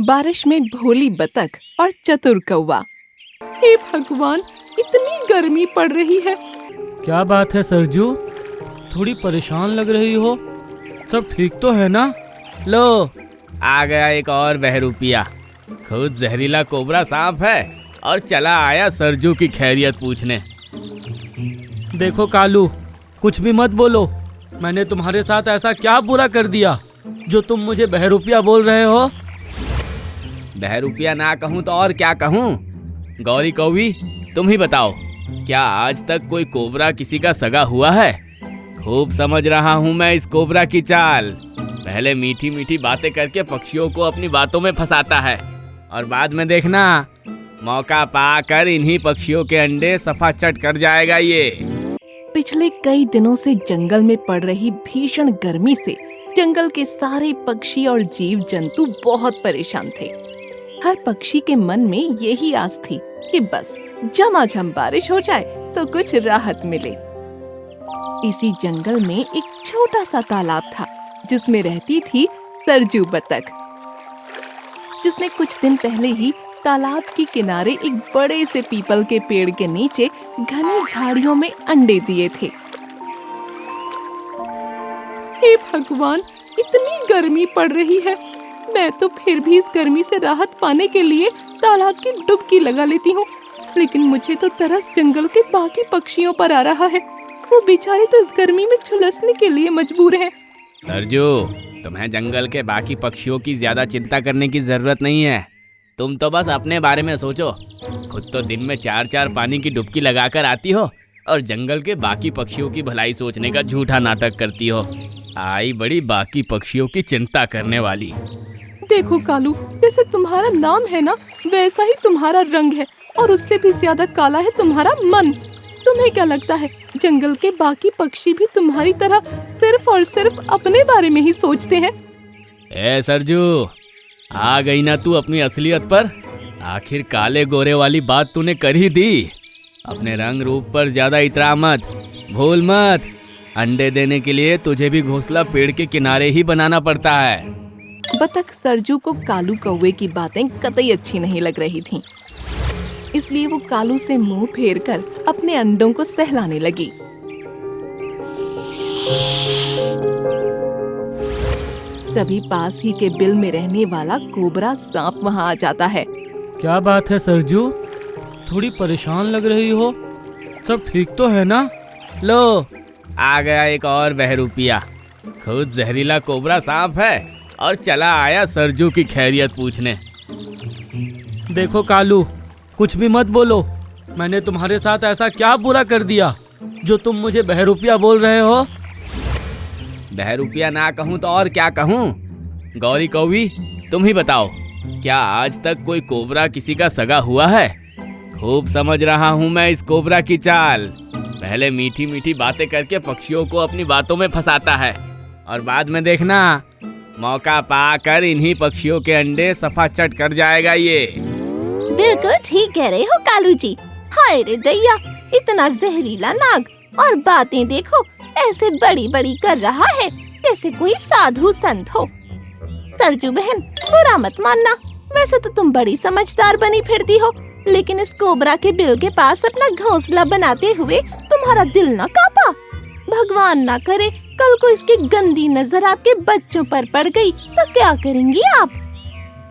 बारिश में भोली बतख और चतुर कौवा। हे भगवान, इतनी गर्मी पड़ रही है। क्या बात है सरजू, थोड़ी परेशान लग रही हो? सब ठीक तो है ना? लो, आ गया एक और बहरूपिया। खुद जहरीला कोबरा सांप है और चला आया सरजू की खैरियत पूछने। देखो कालू, कुछ भी मत बोलो। मैंने तुम्हारे साथ ऐसा क्या बुरा कर दिया जो तुम मुझे बहरूपिया बोल रहे हो? बहरूपिया ना कहूँ तो और क्या कहूँ? गौरी कौवी, तुम ही बताओ, क्या आज तक कोई कोबरा किसी का सगा हुआ है? खूब समझ रहा हूँ मैं इस कोबरा की चाल। पहले मीठी मीठी बातें करके पक्षियों को अपनी बातों में फंसाता है और बाद में देखना, मौका पाकर इन्हीं पक्षियों के अंडे सफा चट कर जाएगा ये। पिछले कई दिनों से जंगल में पड़ रही भीषण गर्मी से जंगल के सारे पक्षी और जीव जंतु बहुत परेशान थे। हर पक्षी के मन में यही आस थी कि बस झमाझम बारिश हो जाए तो कुछ राहत मिले। इसी जंगल में एक छोटा सा तालाब था जिसमें रहती थी सरजू बतख, जिसने कुछ दिन पहले ही तालाब के किनारे एक बड़े से पीपल के पेड़ के नीचे घनी झाड़ियों में अंडे दिए थे। हे भगवान, इतनी गर्मी पड़ रही है। मैं तो फिर भी इस गर्मी से राहत पाने के लिए तालाब की डुबकी लगा लेती हूँ, लेकिन मुझे तो तरस जंगल के बाकी पक्षियों पर आ रहा है। वो बेचारे तो इस गर्मी में झुलसने के लिए मजबूर हैं। सरजू, तुम्हें जंगल के बाकी पक्षियों की ज्यादा चिंता करने की जरूरत नहीं है। तुम तो बस अपने बारे में सोचो। खुद तो दिन में 4-4 पानी की डुबकी लगाकर आती हो और जंगल के बाकी पक्षियों की भलाई सोचने का झूठा नाटक करती हो। आई बड़ी बाकी पक्षियों की चिंता करने वाली। देखो कालू, जैसे तुम्हारा नाम है ना, वैसा ही तुम्हारा रंग है और उससे भी ज्यादा काला है तुम्हारा मन। तुम्हें क्या लगता है जंगल के बाकी पक्षी भी तुम्हारी तरह सिर्फ और सिर्फ अपने बारे में ही सोचते हैं? ए सरजू, आ गई ना तू अपनी असलियत पर। आखिर काले गोरे वाली बात तूने कर ही दी। अपने रंग रूप पर ज्यादा इतरा मत, भूल मत। अंडे देने के लिए तुझे भी घोंसला पेड़ के किनारे ही बनाना पड़ता है। बतख सरजू को कालू कौवे की बातें कतई अच्छी नहीं लग रही थीं। इसलिए वो कालू से मुंह फेरकर अपने अंडों को सहलाने लगी। तभी पास ही के बिल में रहने वाला कोबरा सांप वहाँ आ जाता है। क्या बात है सरजू, थोड़ी परेशान लग रही हो? सब ठीक तो है ना? लो, आ गया एक और बहरूपिया। खुद जहरीला कोबरा सांप है और चला आया सरजू की खैरियत पूछने। देखो कालू, कुछ भी मत बोलो। मैंने तुम्हारे साथ ऐसा क्या बुरा कर दिया जो तुम मुझे बहरूपिया बोल रहे हो? बहरूपिया ना कहूँ तो और क्या कहूँ? गौरी कौवी, तुम ही बताओ, क्या आज तक कोई कोबरा किसी का सगा हुआ है? खूब समझ रहा हूँ मैं इस कोबरा की चाल। पहले मीठी मीठी बातें करके पक्षियों को अपनी बातों में फंसाता है और बाद में देखना, मौका पाकर इन्हीं पक्षियों के अंडे सफा चट कर जाएगा ये। बिल्कुल ठीक कह रहे हो कालू जी। हाय रे दैया, इतना जहरीला नाग, और बातें देखो ऐसे बड़ी बड़ी कर रहा है जैसे कोई साधु संत हो। सरजू बहन, बुरा मत मानना, वैसे तो तुम बड़ी समझदार बनी फिरती हो, लेकिन इस कोबरा के बिल के पास अपना घोंसला बनाते हुए तुम्हारा दिल न कांपा? भगवान ना करे कल को इसकी गंदी नजर आपके बच्चों पर पड़ गई तो क्या करेंगी आप?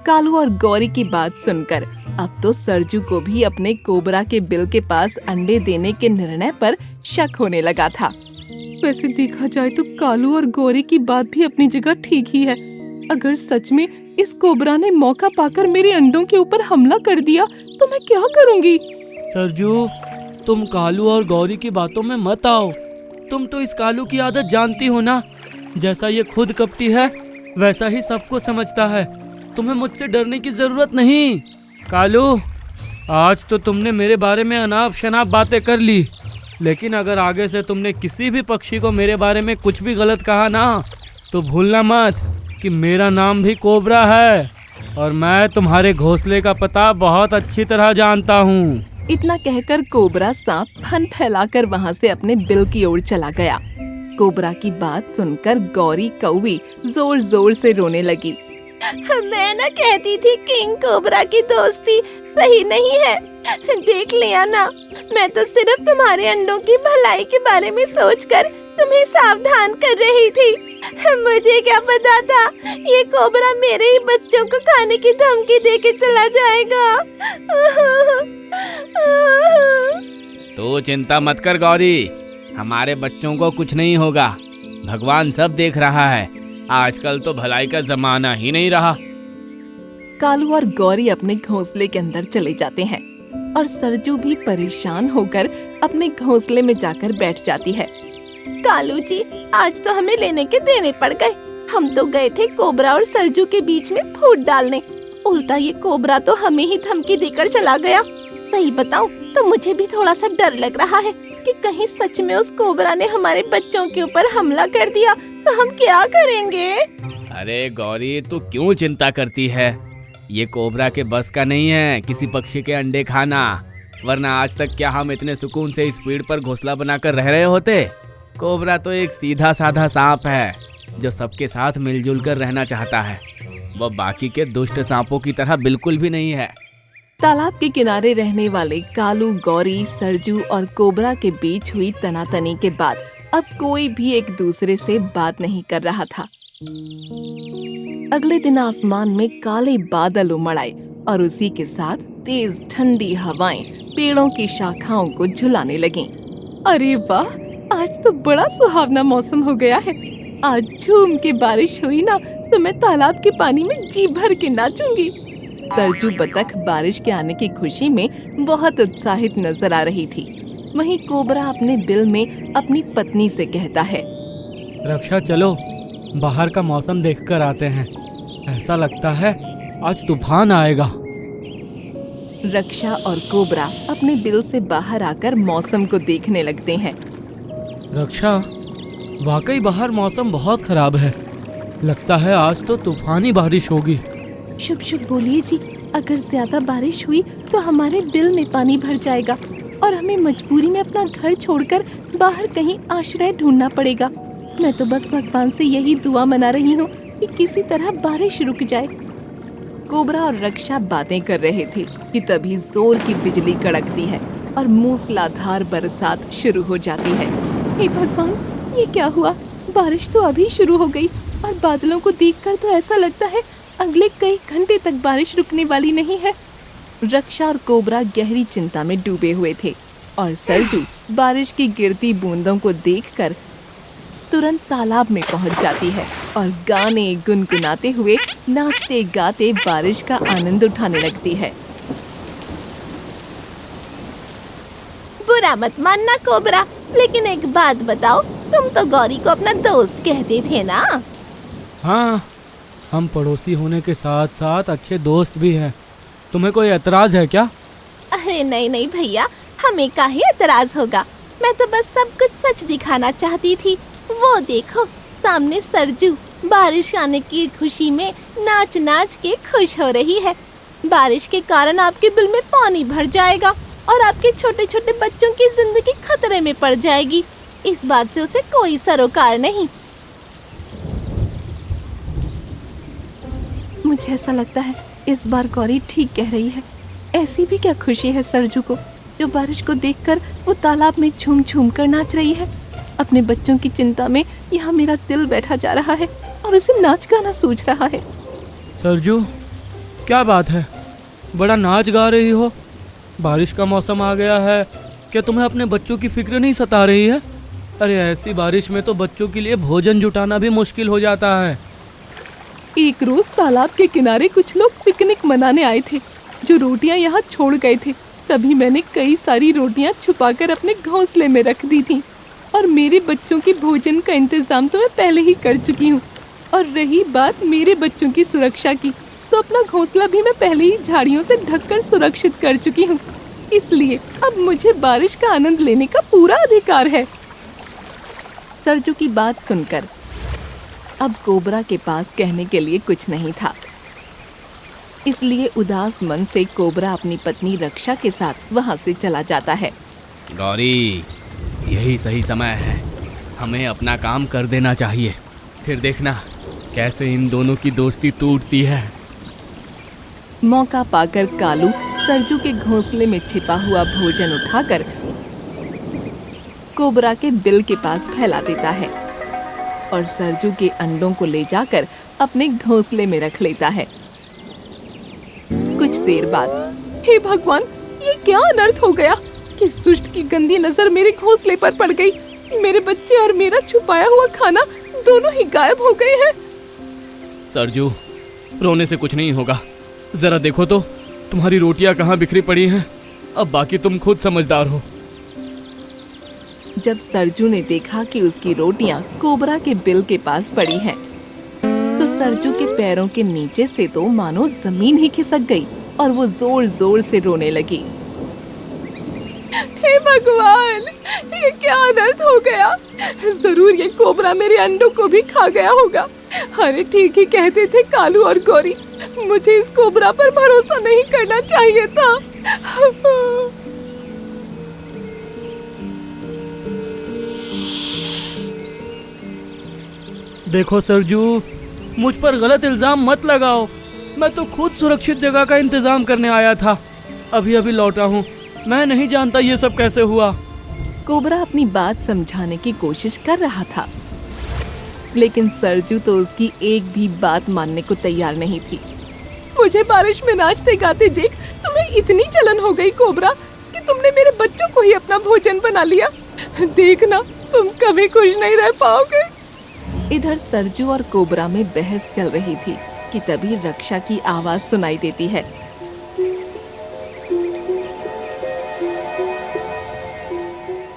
कालू और गौरी की बात सुनकर अब तो सरजू को भी अपने कोबरा के बिल के पास अंडे देने के निर्णय पर शक होने लगा था। वैसे देखा जाए तो कालू और गौरी की बात भी अपनी जगह ठीक ही है। अगर सच में इस कोबरा ने मौका पाकर मेरे अंडों के ऊपर हमला कर दिया तो मैं क्या करूंगी? सरजू, तुम कालू और गौरी की बातों में मत आओ। तुम तो इस कालू की आदत जानती हो ना, जैसा ये खुद कपटी है वैसा ही सबको समझता है। तुम्हें मुझसे डरने की जरूरत नहीं। कालू, आज तो तुमने मेरे बारे में अनाप शनाप बातें कर ली, लेकिन अगर आगे से तुमने किसी भी पक्षी को मेरे बारे में कुछ भी गलत कहा ना, तो भूलना मत कि मेरा नाम भी कोबरा है और मैं तुम्हारे घोंसले का पता बहुत अच्छी तरह जानता हूँ। इतना कहकर कोबरा सांप फन फैलाकर वहाँ से अपने बिल की ओर चला गया। कोबरा की बात सुनकर गौरी कौवी जोर जोर से रोने लगी। मैं ना कहती थी किंग कोबरा की दोस्ती सही नहीं है। देख लिया ना, मैं तो सिर्फ तुम्हारे अंडों की भलाई के बारे में सोचकर तुम्हें सावधान कर रही थी। मुझे क्या पता था ये कोबरा मेरे ही बच्चों को खाने की धमकी देके चला जाएगा। तो चिंता मत कर गौरी, हमारे बच्चों को कुछ नहीं होगा। भगवान सब देख रहा है। आजकल तो भलाई का जमाना ही नहीं रहा। कालू और गौरी अपने घोंसले के अंदर चले जाते हैं और सरजू भी परेशान होकर अपने घोंसले में जाकर बैठ जाती है। कालू जी, आज तो हमें लेने के देने पड़ गए। हम तो गए थे कोबरा और सरजू के बीच में फूट डालने, उल्टा ये कोबरा तो हमें ही धमकी देकर चला गया। सही बताऊं तो मुझे भी थोड़ा सा डर लग रहा है कि कहीं सच में उस कोबरा ने हमारे बच्चों के ऊपर हमला कर दिया तो हम क्या करेंगे। अरे गौरी, तू क्यों चिंता करती है? ये कोबरा के बस का नहीं है किसी पक्षी के अंडे खाना, वरना आज तक क्या हम इतने सुकून से इस पेड़ पर घोंसला बनाकर रह रहे होते। कोबरा तो एक सीधा साधा सांप है जो सबके साथ मिलजुल कर रहना चाहता है। वो बाकी के दुष्ट सांपों की तरह बिल्कुल भी नहीं है। तालाब के किनारे रहने वाले कालू, गौरी, सरजू और कोबरा के बीच हुई तनातनी के बाद अब कोई भी एक दूसरे से बात नहीं कर रहा था। अगले दिन आसमान में काले बादल उमड़ आए और उसी के साथ तेज ठंडी हवाएं पेड़ों की शाखाओं को झुलाने लगीं। अरे वाह, आज तो बड़ा सुहावना मौसम हो गया है। आज झूम के बारिश हुई ना तो मैं तालाब के पानी में जी भर के नाचूंगी। सरजू बतख बारिश के आने की खुशी में बहुत उत्साहित नजर आ रही थी। वहीं कोबरा अपने बिल में अपनी पत्नी से कहता है, रक्षा, चलो बाहर का मौसम देखकर आते हैं। ऐसा लगता है आज तूफान आएगा। रक्षा और कोबरा अपने बिल से बाहर आकर मौसम को देखने लगते हैं। रक्षा, वाकई बाहर मौसम बहुत खराब है। लगता है आज तो तूफानी बारिश होगी। शुभ शुभ बोलिए जी, अगर ज्यादा बारिश हुई तो हमारे बिल में पानी भर जाएगा और हमें मजबूरी में अपना घर छोड़कर बाहर कहीं आश्रय ढूंढना पड़ेगा। मैं तो बस भगवान से यही दुआ मना रही हूँ कि किसी तरह बारिश रुक जाए। कोबरा और रक्षा बातें कर रहे थे कि तभी जोर की बिजली कड़कती है और मूसलाधार बरसात शुरू हो जाती है। हे भगवान, ये क्या हुआ? बारिश तो अभी शुरू हो गई और बादलों को देखकर तो ऐसा लगता है अगले कई घंटे तक बारिश रुकने वाली नहीं है। रक्षा और कोबरा गहरी चिंता में डूबे हुए थे और सरजू बारिश की गिरती बूंदों को देखकर तुरंत तालाब में पहुंच जाती है और गाने गुनगुनाते हुए नाचते गाते बारिश का आनंद उठाने लगती है। बुरा मत मानना कोबरा, लेकिन एक बात बताओ, तुम तो गौरी को अपना दोस्त कहते थे ना? हाँ, हम पड़ोसी होने के साथ साथ अच्छे दोस्त भी हैं। तुम्हें कोई एतराज है क्या? अरे नहीं नहीं भैया, हमें काहे एतराज होगा। मैं तो बस सब कुछ सच दिखाना चाहती थी। वो देखो, सामने सरजू बारिश आने की खुशी में नाच नाच के खुश हो रही है। बारिश के कारण आपके बिल में पानी भर जाएगा और आपके छोटे छोटे बच्चों की जिंदगी खतरे में पड़ जाएगी। इस बात से उसे कोई सरोकार नहीं। मुझे ऐसा लगता है इस बार गौरी ठीक कह रही है। ऐसी भी क्या खुशी है सरजू को जो बारिश को देखकर वो तालाब में झूम झूम कर नाच रही है। अपने बच्चों की चिंता में यहाँ मेरा दिल बैठा जा रहा है और उसे नाच गाना सूझ रहा है। सरजू, क्या बात है? बड़ा नाच गा रही हो। बारिश का मौसम आ गया है, क्या तुम्हें अपने बच्चों की फिक्र नहीं सता रही है? अरे ऐसी बारिश में तो बच्चों के लिए भोजन जुटाना भी मुश्किल हो जाता है। एक रोज तालाब के किनारे कुछ लोग पिकनिक मनाने आए थे जो रोटियां यहाँ छोड़ गए थे। तभी मैंने कई सारी रोटियां छुपाकर अपने घोंसले में रख दी थी और मेरे बच्चों के भोजन का इंतजाम तो मैं पहले ही कर चुकी हूँ। और रही बात मेरे बच्चों की सुरक्षा की, तो अपना घोंसला भी मैं पहले ही झाड़ियों से ढककर सुरक्षित कर चुकी हूँ। इसलिए अब मुझे बारिश का आनंद लेने का पूरा अधिकार है। सरजू की बात सुनकर अब कोबरा के पास कहने के लिए कुछ नहीं था, इसलिए उदास मन से कोबरा अपनी पत्नी रक्षा के साथ वहां से चला जाता है। गौरी, यही सही समय है, हमें अपना काम कर देना चाहिए। फिर देखना कैसे इन दोनों की दोस्ती टूटती है। मौका पाकर कालू सरजू के घोंसले में छिपा हुआ भोजन उठाकर कोबरा के बिल के पास फैला देता है और सरजू के अंडों को ले जाकर अपने घोंसले में रख लेता है। कुछ देर बाद, हे भगवान, ये क्या अनर्थ हो गया? किस दुष्ट की गंदी नजर मेरे घोंसले पर पड़ गई? मेरे बच्चे और मेरा छुपाया हुआ खाना दोनों ही गायब हो गए हैं। सरजू, रोने से कुछ नहीं होगा। जरा देखो तो तुम्हारी रोटियां कहाँ बिखरी पड़ी हैं। अब बाकी तुम खुद समझदार हो। जब सरजू ने देखा कि उसकी रोटियां कोबरा के बिल के पास पड़ी हैं, तो सरजू के पैरों के नीचे से तो मानो जमीन ही खिसक गई और वो जोर जोर से रोने लगी। हे भगवान, ये क्या अनर्थ हो गया? जरूर ये कोबरा मेरे अंडों को भी खा गया होगा। अरे ठीक ही कहते थे कालू और गौरी, मुझे इस कोबरा पर भरोसा नहीं करना चाहिए था। देखो सरजू, मुझ पर गलत इल्जाम मत लगाओ। मैं तो खुद सुरक्षित जगह का इंतजाम करने आया था। अभी अभी लौटा हूँ। मैं नहीं जानता ये सब कैसे हुआ। कोबरा अपनी बात समझाने की कोशिश कर रहा था, लेकिन सरजू तो उसकी एक भी बात मानने को तैयार नहीं थी। मुझे बारिश में नाचते गाते देख तुम्हें इतनी जलन हो गई कोबरा कि तुमने मेरे बच्चों को ही अपना भोजन बना लिया। देखना, तुम कभी खुश नहीं रह पाओगे। इधर सरजू और कोबरा में बहस चल रही थी कि तभी रक्षा की आवाज सुनाई देती है।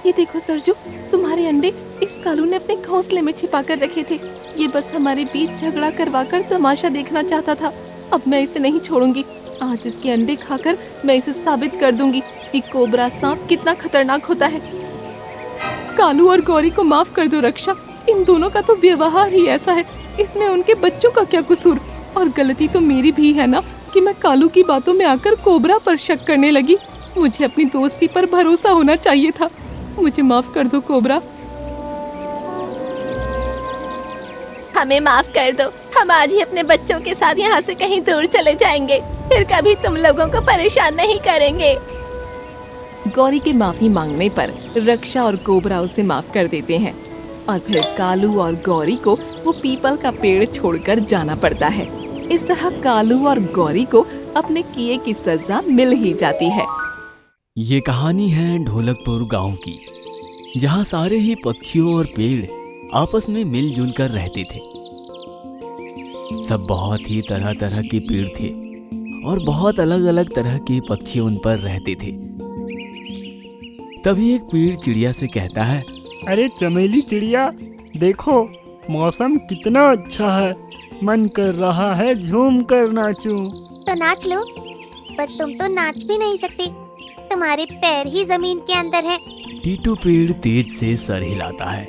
ये देखो सरजू, तुम्हारे अंडे इस कालू ने अपने घोंसले में छिपा कर रखे थे। ये बस हमारे बीच झगड़ा करवाकर तमाशा देखना चाहता था। अब मैं इसे नहीं छोड़ूंगी। आज इसके अंडे खाकर मैं इसे साबित कर दूंगी कि कोबरा सांप कितना खतरनाक होता है। कालू और गौरी को माफ कर दो रक्षा। इन दोनों का तो व्यवहार ही ऐसा है। इसमें उनके बच्चों का क्या कसूर? और गलती तो मेरी भी है ना कि मैं कालू की बातों में आकर कोबरा पर शक करने लगी। मुझे अपनी दोस्ती पर भरोसा होना चाहिए था। मुझे माफ कर दो कोबरा। हमें माफ कर दो। हम आज ही अपने बच्चों के साथ यहाँ से कहीं दूर चले जाएंगे। फिर कभी तुम लोगों को परेशान नहीं करेंगे। गौरी के माफी मांगने पर रक्षा और कोबरा उसे माफ कर देते हैं और फिर कालू और गौरी को वो पीपल का पेड़ छोड़कर जाना पड़ता है। इस तरह कालू और गौरी को अपने किए की सजा मिल ही जाती है। ये कहानी है ढोलकपुर गांव की, जहां सारे ही पक्षियों और पेड़ आपस में मिलजुल कर रहते थे। सब बहुत ही तरह तरह के पेड़ थे और बहुत अलग अलग तरह के पक्षी उन पर रहते थे। तभी एक पेड़ चिड़िया से कहता है, अरे चमेली चिड़िया, देखो मौसम कितना अच्छा है। मन कर रहा है झूम कर नाचूं। तो नाच लो, पर तुम तो नाच भी नहीं सकते। तुम्हारे पैर ही जमीन के अंदर है। टीटू पेड़ तेज से सर हिलाता है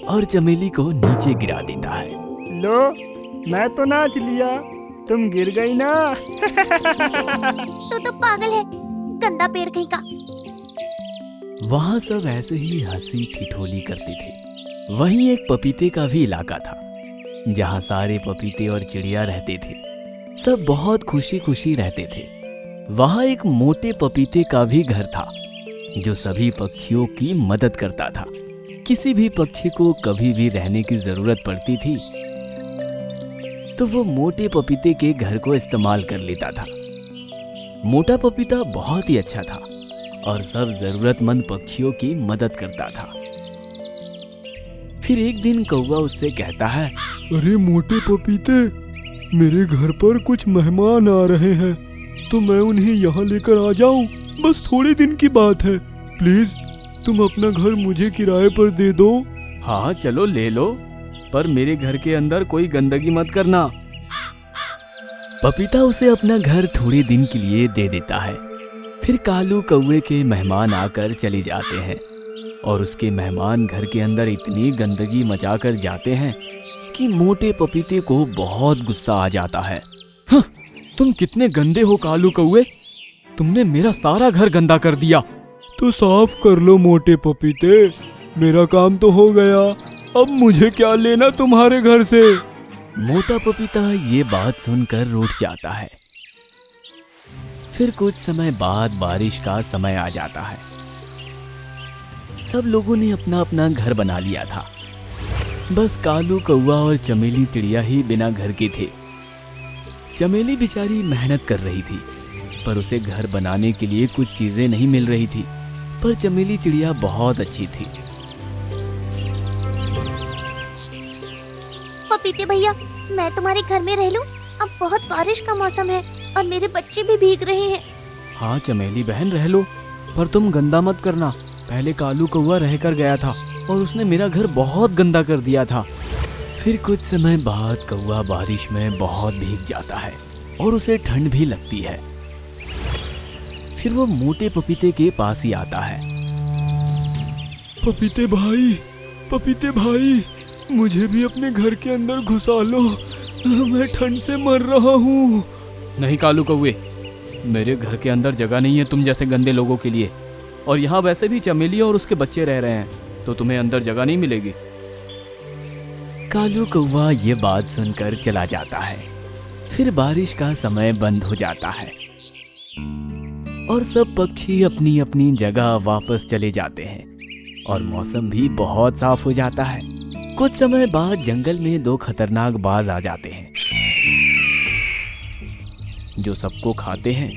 और चमेली को नीचे गिरा देता है। लो, मैं तो नाच लिया, तुम गिर गई ना। तो पागल है, गंदा पेड़ कहीं का। वहाँ सब ऐसे ही हंसी ठिठोली करते थे। वहीं एक पपीते का भी इलाका था, जहाँ सारे पपीते और चिड़िया रहते थे। सब बहुत खुशी खुशी रहते थे। वहाँ एक मोटे पपीते का भी घर था, जो सभी पक्षियों की मदद करता था। किसी भी पक्षी को कभी भी रहने की जरूरत पड़ती थी तो वो मोटे पपीते के घर को इस्तेमाल कर लेता था। मोटा पपीता बहुत ही अच्छा था और सब जरूरतमंद पक्षियों की मदद करता था। फिर एक दिन कौवा उससे कहता है, अरे मोटे पपीते, मेरे घर पर कुछ मेहमान आ रहे हैं, तो मैं उन्हें यहाँ लेकर आ जाऊं? बस थोड़े दिन की बात है। प्लीज तुम अपना घर मुझे किराए पर दे दो। हाँ चलो ले लो, पर मेरे घर के अंदर कोई गंदगी मत करना। पपीता उसे अपना घर थोड़े दिन के लिए दे देता है। फिर कालू कौवे के मेहमान आकर चले जाते हैं और उसके मेहमान घर के अंदर इतनी गंदगी मचा कर जाते हैं कि मोटे पपीते को बहुत गुस्सा आ जाता है। तुम कितने गंदे हो कालू कौवे, तुमने मेरा सारा घर गंदा कर दिया। तो साफ कर लो मोटे पपीते, मेरा काम तो हो गया। अब मुझे क्या लेना तुम्हारे घर से। मोटा पपीता ये बात सुनकर रूठ जाता है। फिर कुछ समय बाद बारिश का समय आ जाता है। सब लोगों ने अपना अपना घर बना लिया था। बस कालू कौवा और चमेली चिड़िया ही बिना घर के थे। चमेली बेचारी मेहनत कर रही थी, पर उसे घर बनाने के लिए कुछ चीजें नहीं मिल रही थी। पर चमेली चिड़िया बहुत अच्छी थी। पपीते भैया, मैं तुम्हारे घर में रह लूं? अब बहुत बारिश का मौसम है और मेरे बच्चे भी भीग रहे हैं। हाँ चमेली बहन, रह लो, पर तुम गंदा मत करना। पहले कालू कौवा रह कर गया था और उसने मेरा घर बहुत गंदा कर दिया था। फिर कुछ समय बाद कौवा बारिश में बहुत भीग जाता है और उसे ठंड भी लगती है। फिर वो मोटे पपीते के पास ही आता है। पपीते भाई, मुझे भी अपने घर के अंदर घुसा लो, मैं ठंड से मर रहा हूँ। नहीं कालू कौवे, मेरे घर के अंदर जगह नहीं है तुम जैसे गंदे लोगों के लिए, और यहाँ वैसे भी चमेली और उसके बच्चे रह रहे हैं, तो तुम्हें अंदर जगह नहीं मिलेगी। कालू कौवा ये बात सुनकर चला जाता है। फिर बारिश का समय बंद हो जाता है और सब पक्षी अपनी अपनी जगह वापस चले जाते हैं और मौसम भी बहुत साफ हो जाता है। कुछ समय बाद जंगल में 2 खतरनाक बाज आ जाते हैं जो सबको खाते हैं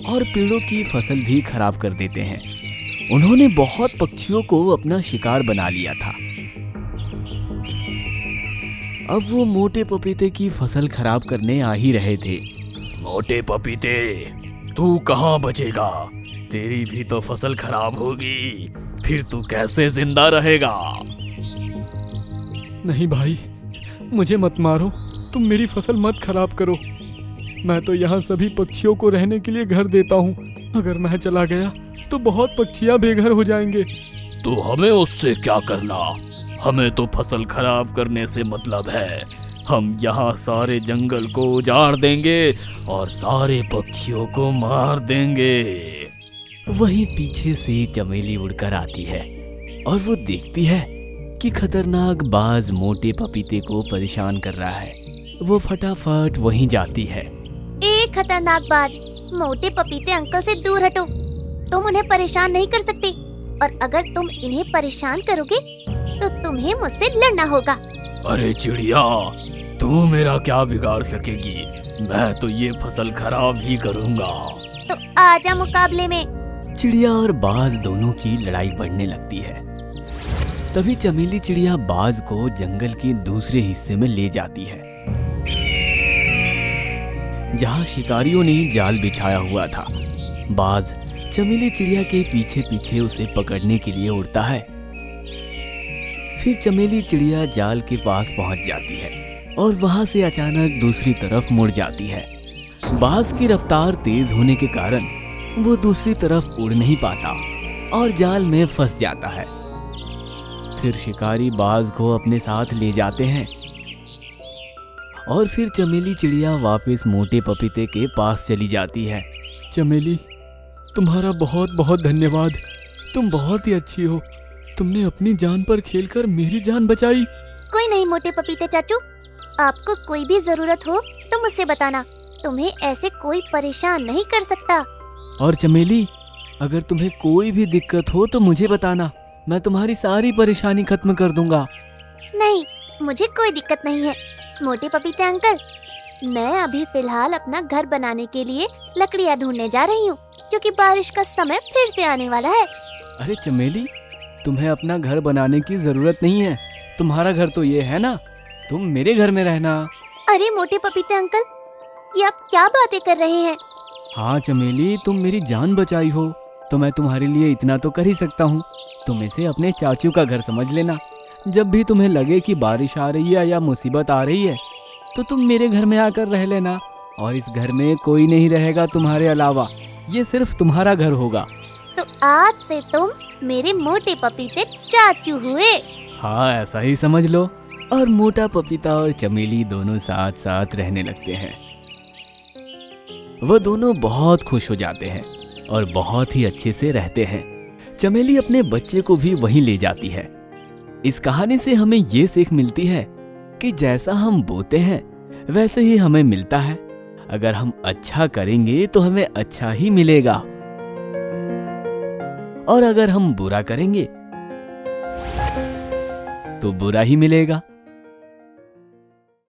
और पेड़ों की फसल भी खराब कर देते हैं। उन्होंने बहुत पक्षियों को अपना शिकार बना लिया था। अब वो मोटे पपीते की फसल खराब करने आ ही रहे थे। मोटे पपीते, तू कहाँ बचेगा? तेरी भी तो फसल खराब होगी, फिर तू कैसे जिंदा रहेगा? नहीं भाई, मुझे मत मारो, तुम मेरी फसल मत खराब करो। मैं तो यहाँ सभी पक्षियों को रहने के लिए घर देता हूँ। अगर मैं चला गया तो बहुत पक्षियाँ बेघर हो जाएंगे। तो हमें उससे क्या करना? हमें तो फसल खराब करने से मतलब है। हम यहाँ सारे जंगल को उजाड़ देंगे और सारे पक्षियों को मार देंगे। वहीं पीछे से चमेली उड़कर आती है और वो देखती है कि खतरनाक बाज मोटे पपीते को परेशान कर रहा है। वो फटाफट वहीं जाती है। ए खतरनाक बाज, मोटे पपीते अंकल से दूर हटो। तुम उन्हें परेशान नहीं कर सकते, और अगर तुम इन्हें परेशान करोगे तो तुम्हें मुझसे लड़ना होगा। अरे चिड़िया, तू मेरा क्या बिगाड़ सकेगी? मैं तो ये फसल खराब ही करूँगा। तो आजा मुकाबले में। चिड़िया और बाज दोनों की लड़ाई बढ़ने लगती है। तभी चमेली चिड़िया बाज को जंगल के दूसरे हिस्से में ले जाती है जहाँ शिकारियों ने जाल बिछाया हुआ था। बाज चमेली चिड़िया के पीछे पीछे उसे पकड़ने के लिए उड़ता है। फिर चमेली चिड़िया जाल के पास पहुंच जाती है और वहां से अचानक दूसरी तरफ मुड़ जाती है। बाज की रफ्तार तेज होने के कारण वो दूसरी तरफ उड़ नहीं पाता और जाल में फंस जाता है। फिर शिकारी बाज को अपने साथ ले जाते हैं और फिर चमेली चिड़िया वापस मोटे पपीते के पास चली जाती है। चमेली, तुम्हारा बहुत बहुत धन्यवाद। तुम बहुत ही अच्छी हो। तुमने अपनी जान पर खेलकर मेरी जान बचाई। कोई नहीं मोटे पपीते चाचू, आपको कोई भी जरूरत हो तो मुझसे बताना। तुम्हें ऐसे कोई परेशान नहीं कर सकता। और चमेली, अगर तुम्हें कोई भी दिक्कत हो तो मुझे बताना, मैं तुम्हारी सारी परेशानी खत्म कर दूंगा। नहीं, मुझे कोई दिक्कत नहीं है मोटे पपीते अंकल। मैं अभी फिलहाल अपना घर बनाने के लिए लकड़ियाँ ढूंढने जा रही हूँ, क्योंकि बारिश का समय फिर से आने वाला है। अरे चमेली, तुम्हें अपना घर बनाने की जरूरत नहीं है। तुम्हारा घर तो ये है ना, तुम मेरे घर में रहना। अरे मोटे पपीते अंकल, ये आप क्या बातें कर रहे हैं? हाँ चमेली, तुम मेरी जान बचाई हो तो मैं तुम्हारे लिए इतना तो कर ही सकता हूँ। तुम इसे अपने चाचू का घर समझ लेना। जब भी तुम्हें लगे कि बारिश आ रही है या मुसीबत आ रही है तो तुम मेरे घर में आकर रह लेना, और इस घर में कोई नहीं रहेगा तुम्हारे अलावा। ये सिर्फ तुम्हारा घर होगा। तो आज से तुम मेरे मोटे पपीते चाचू हुए। हाँ, ऐसा ही समझ लो। और मोटा पपीता और चमेली दोनों साथ साथ रहने लगते हैं। वह दोनों बहुत खुश हो जाते हैं और बहुत ही अच्छे से रहते हैं। चमेली अपने बच्चे को भी वहीं ले जाती है। इस कहानी से हमें ये सीख मिलती है कि जैसा हम बोते हैं वैसे ही हमें मिलता है। अगर हम अच्छा करेंगे तो हमें अच्छा ही मिलेगा, और अगर हम बुरा करेंगे तो बुरा ही मिलेगा।